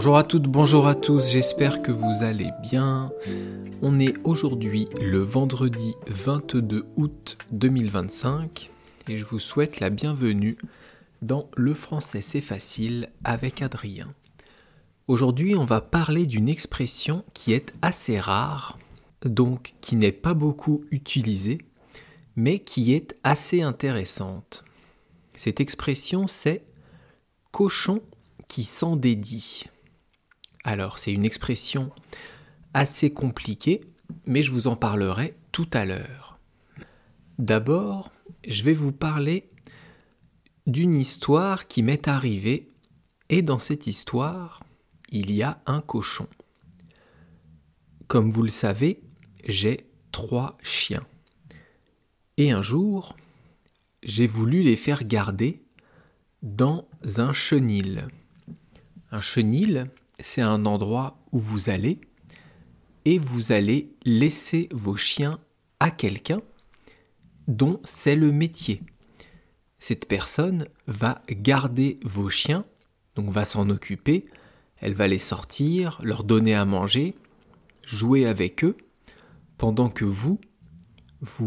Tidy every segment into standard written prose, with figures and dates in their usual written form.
Bonjour à toutes, bonjour à tous, j'espère que vous allez bien. On est aujourd'hui le vendredi 22 août 2025 et je vous souhaite la bienvenue dans Le français c'est facile avec Adrien. Aujourd'hui on va parler d'une expression qui est assez rare, donc qui n'est pas beaucoup utilisée, mais qui est assez intéressante. Cette expression c'est « cochon qui s'en dédie ». Alors, c'est une expression assez compliquée, mais je vous en parlerai tout à l'heure. D'abord, je vais vous parler d'une histoire qui m'est arrivée, et dans cette histoire, il y a un cochon. Comme vous le savez, j'ai 3 chiens. Et un jour, j'ai voulu les faire garder dans un chenil. Un chenil, c'est un endroit où vous allez et vous allez laisser vos chiens à quelqu'un dont c'est le métier. Cette personne va garder vos chiens, donc va s'en occuper, elle va les sortir, leur donner à manger, jouer avec eux, pendant que vous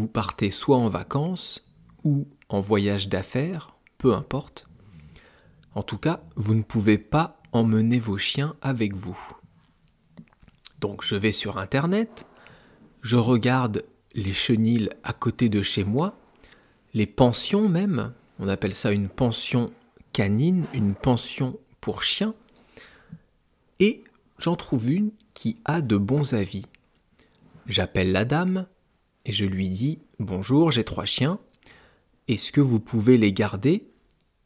partez soit en vacances ou en voyage d'affaires, peu importe. En tout cas, vous ne pouvez pas emmenez vos chiens avec vous. Donc je vais sur internet, je regarde les chenils à côté de chez moi, les pensions même, on appelle ça une pension canine, une pension pour chiens, et j'en trouve une qui a de bons avis. J'appelle la dame et je lui dis « Bonjour, j'ai 3 chiens, est-ce que vous pouvez les garder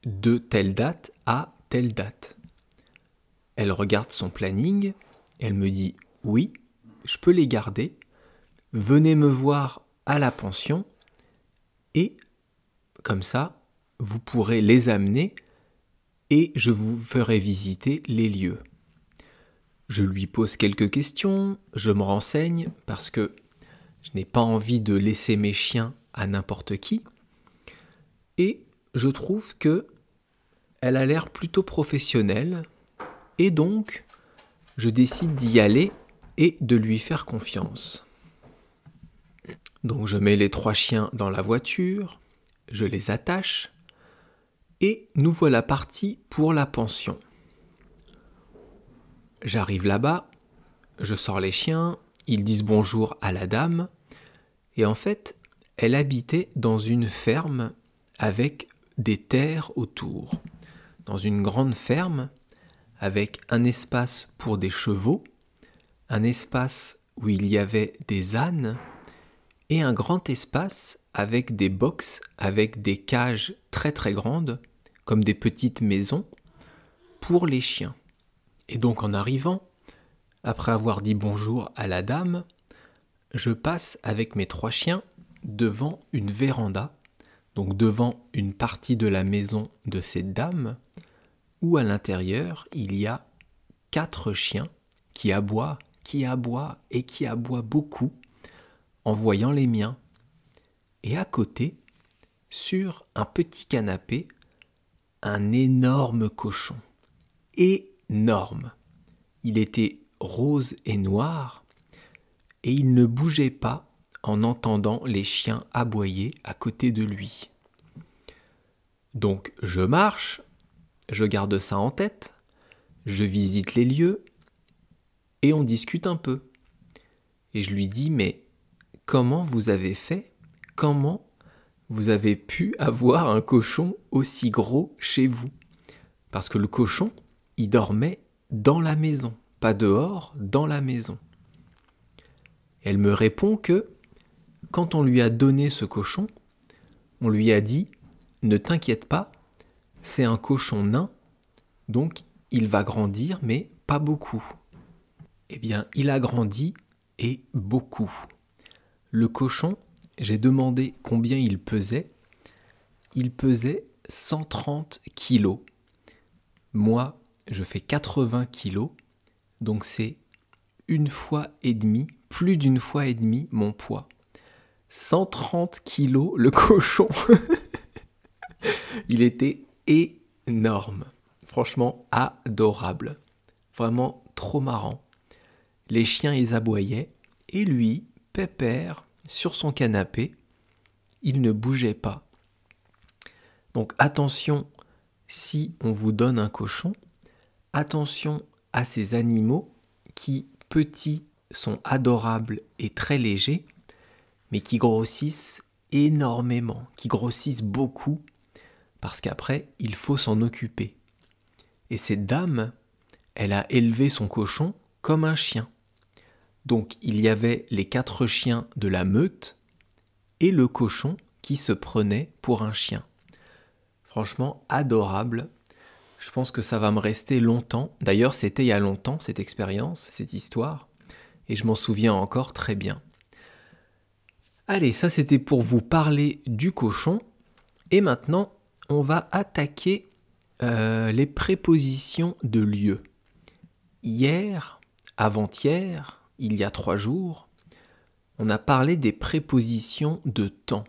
de telle date à telle date ?» Elle regarde son planning, elle me dit « Oui, je peux les garder, venez me voir à la pension et comme ça, vous pourrez les amener et je vous ferai visiter les lieux. » Je lui pose quelques questions, je me renseigne parce que je n'ai pas envie de laisser mes chiens à n'importe qui et je trouve que elle a l'air plutôt professionnelle. Et donc, je décide d'y aller et de lui faire confiance. Donc je mets les 3 chiens dans la voiture, je les attache, et nous voilà partis pour la pension. J'arrive là-bas, je sors les chiens, ils disent bonjour à la dame, et en fait, elle habitait dans une ferme avec des terres autour. Dans une grande ferme, avec un espace pour des chevaux, un espace où il y avait des ânes et un grand espace avec des boxes, avec des cages très très grandes, comme des petites maisons, pour les chiens. Et donc en arrivant, après avoir dit bonjour à la dame, je passe avec mes 3 chiens devant une véranda, donc devant une partie de la maison de cette dame, où à l'intérieur, il y a 4 chiens qui aboient et qui aboient beaucoup en voyant les miens. Et à côté, sur un petit canapé, un énorme cochon. Énorme. Il était rose et noir et il ne bougeait pas en entendant les chiens aboyer à côté de lui. Donc je marche, je garde ça en tête, je visite les lieux et on discute un peu. Et je lui dis « Mais comment vous avez fait ? Comment vous avez pu avoir un cochon aussi gros chez vous ?» Parce que le cochon, il dormait dans la maison, pas dehors, dans la maison. Elle me répond que quand on lui a donné ce cochon, on lui a dit « Ne t'inquiète pas, c'est un cochon nain, donc il va grandir, mais pas beaucoup. » Eh bien, il a grandi, et beaucoup. Le cochon, j'ai demandé combien il pesait. Il pesait 130 kilos. Moi, je fais 80 kilos, donc c'est 1,5 fois, plus d'1,5 fois mon poids. 130 kilos, le cochon. Il était énorme. Franchement, adorable. vraiment trop marrant. Les chiens, ils aboyaient, et lui, pépère, sur son canapé, il ne bougeait pas. Donc attention, si on vous donne un cochon, attention à ces animaux qui, petits, sont adorables et très légers, mais qui grossissent énormément, qui grossissent beaucoup, parce qu'après, il faut s'en occuper. Et cette dame, elle a élevé son cochon comme un chien. Donc il y avait les 4 chiens de la meute et le cochon qui se prenait pour un chien. Franchement, adorable. Je pense que ça va me rester longtemps. D'ailleurs, c'était il y a longtemps, cette expérience, cette histoire, et je m'en souviens encore très bien. Allez, ça c'était pour vous parler du cochon. Et maintenant, on va attaquer les prépositions de lieu. Hier, avant-hier, il y a 3 jours, on a parlé des prépositions de temps,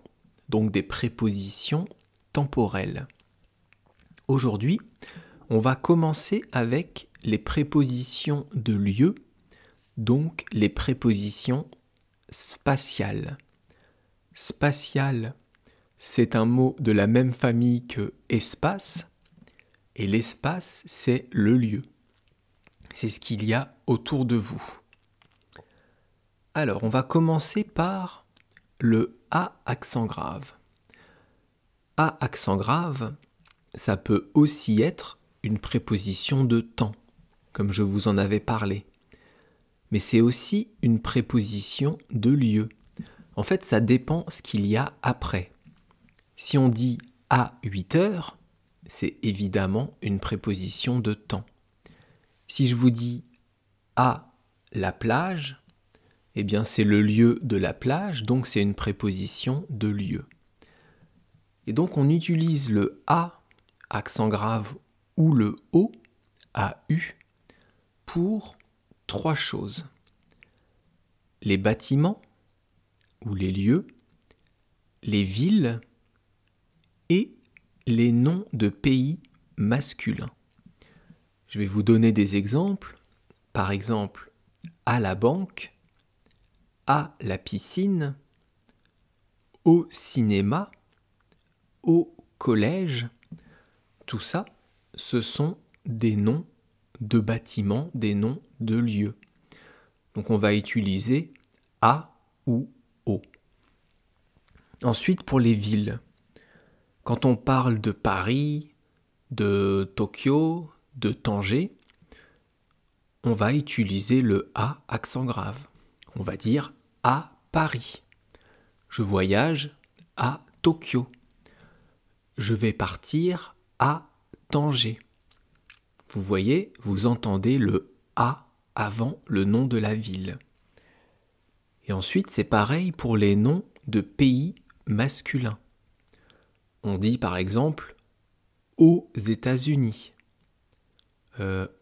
donc des prépositions temporelles. Aujourd'hui, on va commencer avec les prépositions de lieu, donc les prépositions spatiales. Spatial, c'est un mot de la même famille que espace, et l'espace, c'est le lieu. C'est ce qu'il y a autour de vous. Alors, on va commencer par le A accent grave. A accent grave, ça peut aussi être une préposition de temps, comme je vous en avais parlé. Mais c'est aussi une préposition de lieu. En fait, ça dépend ce qu'il y a après. Si on dit à 8 heures, c'est évidemment une préposition de temps. Si je vous dis à la plage, eh bien c'est le lieu de la plage, donc c'est une préposition de lieu. Et donc on utilise le A, accent grave, ou le O, AU, pour 3 choses. Les bâtiments, ou les lieux, les villes et les noms de pays masculins. Je vais vous donner des exemples. Par exemple, à la banque, à la piscine, au cinéma, au collège. Tout ça, ce sont des noms de bâtiments, des noms de lieux. Donc on va utiliser à ou au. Ensuite, pour les villes, quand on parle de Paris, de Tokyo, de Tanger, on va utiliser le A accent grave. On va dire à Paris. Je voyage à Tokyo. Je vais partir à Tanger. Vous voyez, vous entendez le A avant le nom de la ville. Et ensuite, c'est pareil pour les noms de pays masculins. On dit par exemple aux États-Unis,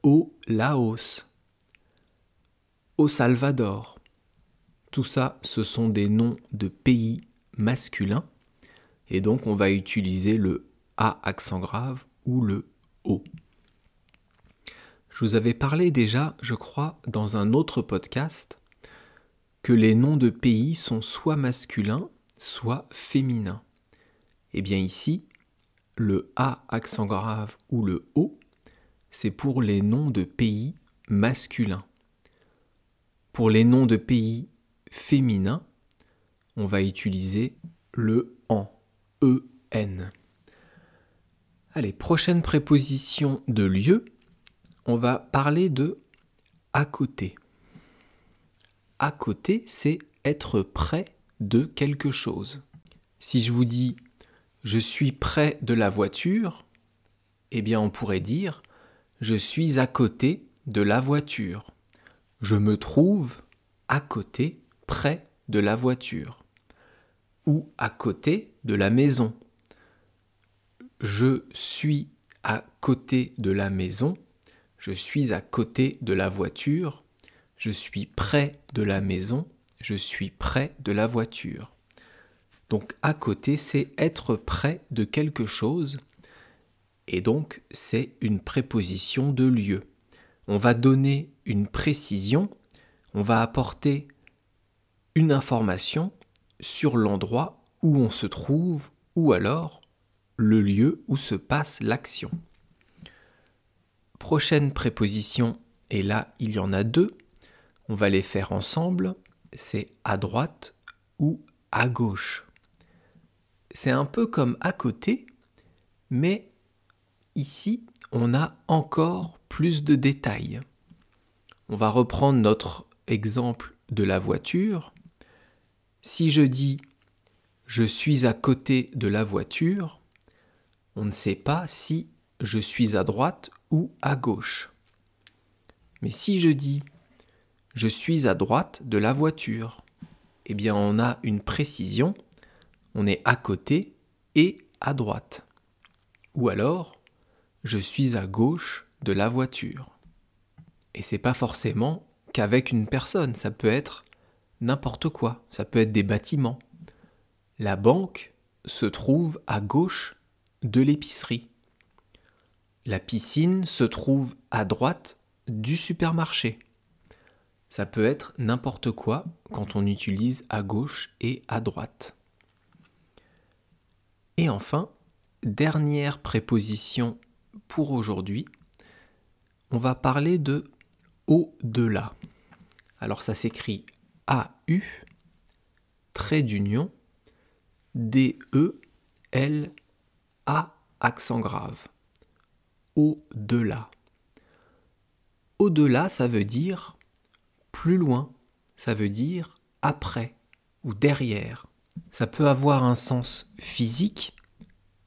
au Laos, au Salvador. Tout ça, ce sont des noms de pays masculins. Et donc, on va utiliser le A accent grave ou le O. Je vous avais parlé déjà, je crois, dans un autre podcast, que les noms de pays sont soit masculins, soit féminins. Et bien ici, le A accent grave ou le O, c'est pour les noms de pays masculins. Pour les noms de pays féminins, on va utiliser le AN, E-N. Allez, prochaine préposition de lieu, on va parler de à côté. À côté, c'est être près de quelque chose. Si je vous dis « je suis près de la voiture », eh bien on pourrait dire « je suis à côté de la voiture ». Je me trouve à côté, près de la voiture. Ou à côté de la maison. Je suis à côté de la maison. Je suis à côté de la voiture. Je suis près de la maison. Je suis près de la voiture. Donc à côté, c'est être près de quelque chose. Et donc, c'est une préposition de lieu. on va donner une précision, on va apporter une information sur l'endroit où on se trouve ou alors le lieu où se passe l'action. Prochaine préposition, et là il y en a deux, on va les faire ensemble, c'est à droite ou à gauche. C'est un peu comme à côté, mais ici on a encore plus de détails. On va reprendre notre exemple de la voiture. Si je dis « je suis à côté de la voiture », on ne sait pas si je suis à droite ou à gauche. Mais si je dis « je suis à droite de la voiture », eh bien on a une précision, on est à côté et à droite. Ou alors « je suis à gauche de la voiture ». Et c'est pas forcément qu'avec une personne, ça peut être n'importe quoi, ça peut être des bâtiments. La banque se trouve à gauche de l'épicerie. La piscine se trouve à droite du supermarché. Ça peut être n'importe quoi quand on utilise à gauche et à droite. Et enfin, dernière préposition pour aujourd'hui, on va parler de au-delà. Alors ça s'écrit A-U, trait d'union, D-E-L-A, accent grave. Au-delà. Au-delà, ça veut dire plus loin, ça veut dire après ou derrière. Ça peut avoir un sens physique.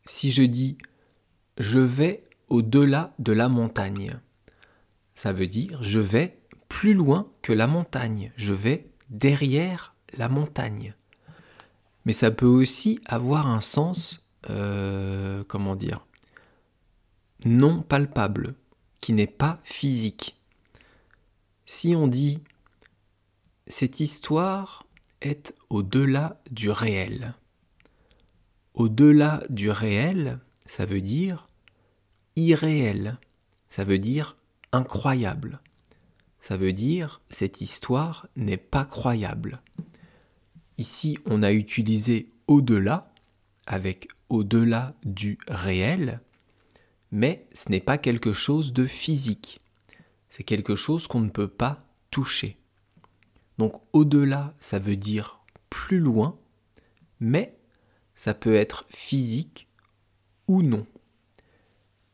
Si je dis « je vais au-delà de la montagne », ça veut dire « je vais plus loin que la montagne, je vais derrière la montagne ». Mais ça peut aussi avoir un sens, non palpable, qui n'est pas physique. Si on dit « cette histoire est au-delà du réel », au-delà du réel, ça veut dire irréel, ça veut dire incroyable, ça veut dire cette histoire n'est pas croyable. Ici, on a utilisé au-delà avec au-delà du réel, mais ce n'est pas quelque chose de physique. C'est quelque chose qu'on ne peut pas toucher. Donc au-delà, ça veut dire plus loin, mais ça peut être physique ou non.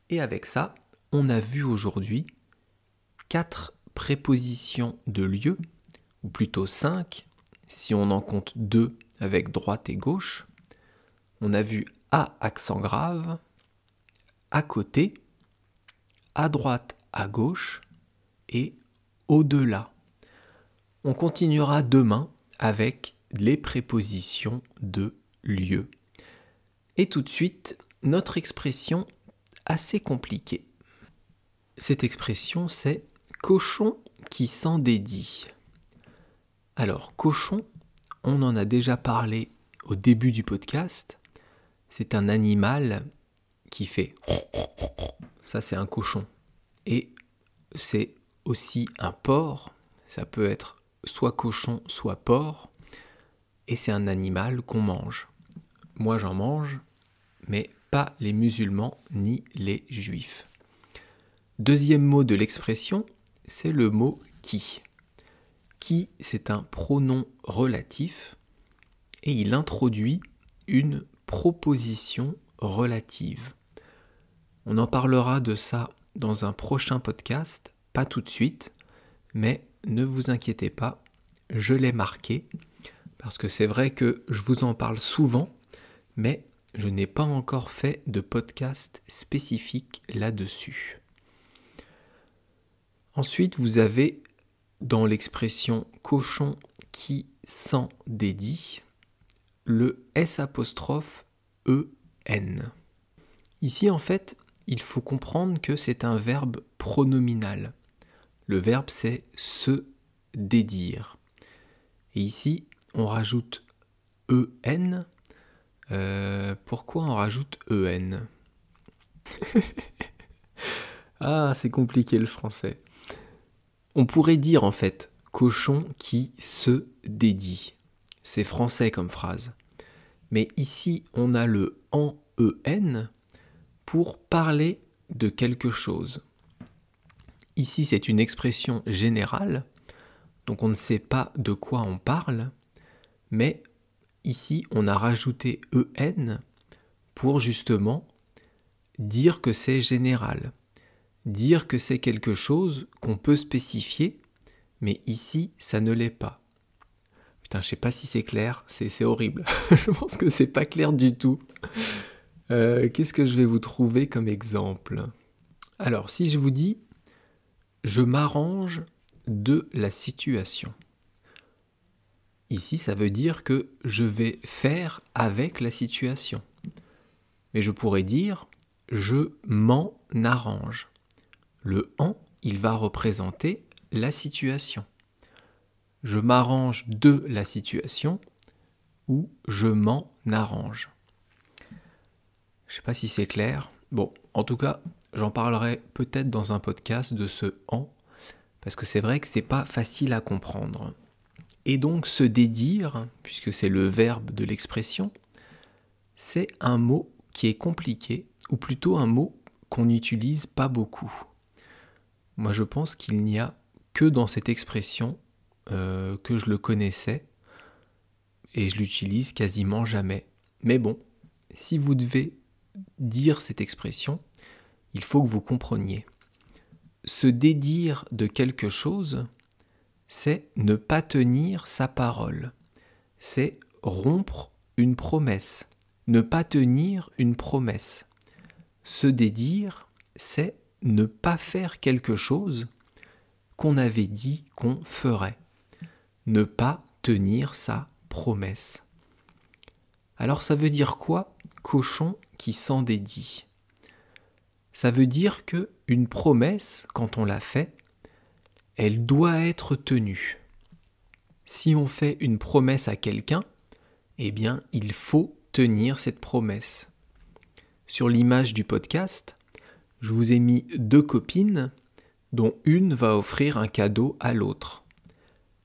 Et avec ça, on a vu aujourd'hui 4 prépositions de lieu, ou plutôt 5, si on en compte 2 avec droite et gauche. On a vu à accent grave, à côté, à droite, à gauche et au-delà. On continuera demain avec les prépositions de lieu. Et tout de suite, notre expression assez compliquée. Cette expression, c'est « cochon qui s'en dédie ». Alors, cochon, on en a déjà parlé au début du podcast. C'est un animal qui fait « ça c'est un cochon ». Et c'est aussi un porc, ça peut être soit cochon, soit porc. Et c'est un animal qu'on mange. Moi j'en mange, mais pas les musulmans ni les juifs. Deuxième mot de l'expression, c'est le mot « qui ». Qui, c'est un pronom relatif et il introduit une proposition relative. On en parlera de ça dans un prochain podcast, pas tout de suite, mais ne vous inquiétez pas, je l'ai marqué, parce que c'est vrai que je vous en parle souvent, mais je n'ai pas encore fait de podcast spécifique là-dessus. Ensuite, vous avez dans l'expression « cochon qui s'en dédie », le S''EN. Ici, en fait, il faut comprendre que c'est un verbe pronominal. Le verbe, c'est « se dédire ». Et ici, on rajoute « EN ». Pourquoi on rajoute « EN » Ah, c'est compliqué le français. On pourrait dire en fait cochon qui se dédie. C'est français comme phrase. Mais ici, on a le en en pour parler de quelque chose. Ici, c'est une expression générale, donc on ne sait pas de quoi on parle, mais ici, on a rajouté en pour justement dire que c'est général, dire que c'est quelque chose qu'on peut spécifier, mais ici, ça ne l'est pas. Putain, je sais pas si c'est clair, c'est horrible. Je pense que c'est pas clair du tout. Qu'est-ce que je vais vous trouver comme exemple? Alors, si je vous dis « je m'arrange de la situation », ici, ça veut dire que je vais faire avec la situation. Mais je pourrais dire « je m'en arrange ». Le « en », il va représenter la situation. Je m'arrange de la situation ou je m'en arrange. Je ne sais pas si c'est clair. Bon, en tout cas, j'en parlerai peut-être dans un podcast de ce « en », parce que c'est vrai que c'est pas facile à comprendre. Et donc se dédire, puisque c'est le verbe de l'expression, c'est un mot qui est compliqué, ou plutôt un mot qu'on n'utilise pas beaucoup. Moi je pense qu'il n'y a que dans cette expression que je le connaissais, et je l'utilise quasiment jamais. Mais bon, si vous devez dire cette expression, il faut que vous compreniez. Se dédire de quelque chose, c'est ne pas tenir sa parole. C'est rompre une promesse. Ne pas tenir une promesse. Se dédire, c'est ne pas faire quelque chose qu'on avait dit qu'on ferait. Ne pas tenir sa promesse. Alors ça veut dire quoi, cochon qui s'en dédie? Ça veut dire que une promesse, quand on la fait, elle doit être tenue. Si on fait une promesse à quelqu'un, eh bien, il faut tenir cette promesse. Sur l'image du podcast, je vous ai mis 2 copines, dont une va offrir un cadeau à l'autre.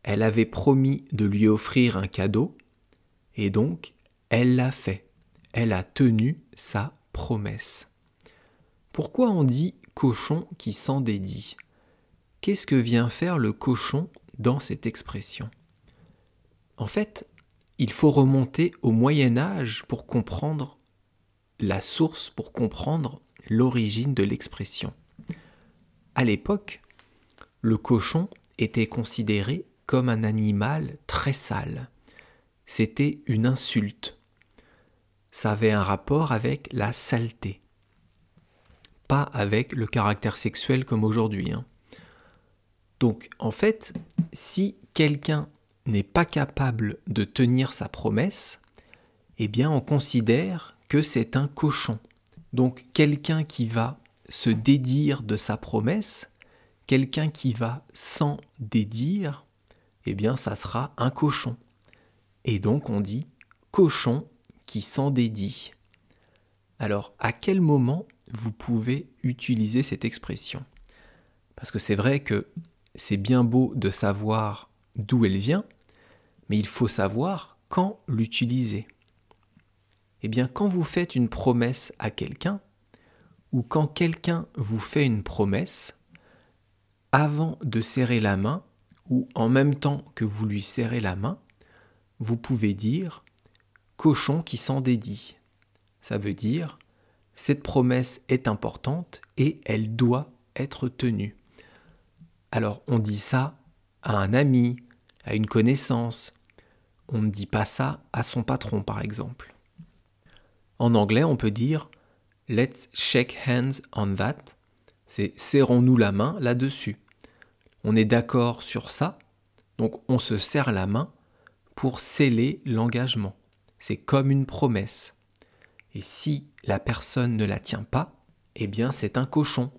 Elle avait promis de lui offrir un cadeau, et donc, elle l'a fait. Elle a tenu sa promesse. Pourquoi on dit cochon qui s'en dédie? Qu'est-ce que vient faire le cochon dans cette expression? En fait, il faut remonter au Moyen-Âge pour comprendre la source, pour comprendre l'origine de l'expression. À l'époque, le cochon était considéré comme un animal très sale. C'était une insulte. Ça avait un rapport avec la saleté. Pas avec le caractère sexuel comme aujourd'hui. Donc, en fait, si quelqu'un n'est pas capable de tenir sa promesse, eh bien, on considère que c'est un cochon. Donc, quelqu'un qui va se dédire de sa promesse, quelqu'un qui va s'en dédire, eh bien, ça sera un cochon. Et donc, on dit cochon qui s'en dédie. Alors, à quel moment vous pouvez utiliser cette expression? Parce que c'est vrai que c'est bien beau de savoir d'où elle vient, mais il faut savoir quand l'utiliser. Eh bien, quand vous faites une promesse à quelqu'un, ou quand quelqu'un vous fait une promesse, avant de serrer la main, ou en même temps que vous lui serrez la main, vous pouvez dire « cochon qui s'en dédie ». Ça veut dire « cette promesse est importante et elle doit être tenue ». Alors, on dit ça à un ami, à une connaissance. On ne dit pas ça à son patron, par exemple. En anglais, on peut dire « let's shake hands on that ». C'est « serrons-nous la main là-dessus ». On est d'accord sur ça, donc on se serre la main pour sceller l'engagement. C'est comme une promesse. Et si la personne ne la tient pas, eh bien c'est un cochon.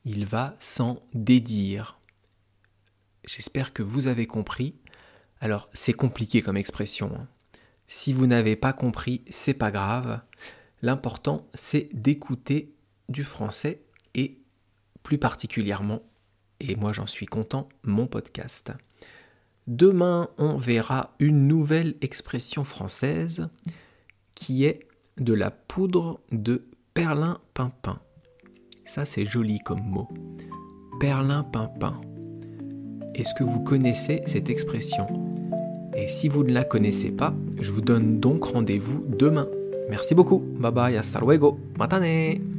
Il va s'en dédire. J'espère que vous avez compris. Alors, c'est compliqué comme expression. Si vous n'avez pas compris, c'est pas grave. L'important, c'est d'écouter du français et plus particulièrement et moi j'en suis content, mon podcast. Demain, on verra une nouvelle expression française qui est de la poudre de perlimpinpin. Ça, c'est joli comme mot. Perlimpinpin. Est-ce que vous connaissez cette expression ? Et si vous ne la connaissez pas, je vous donne donc rendez-vous demain. Merci beaucoup. Bye bye, hasta luego. Matane.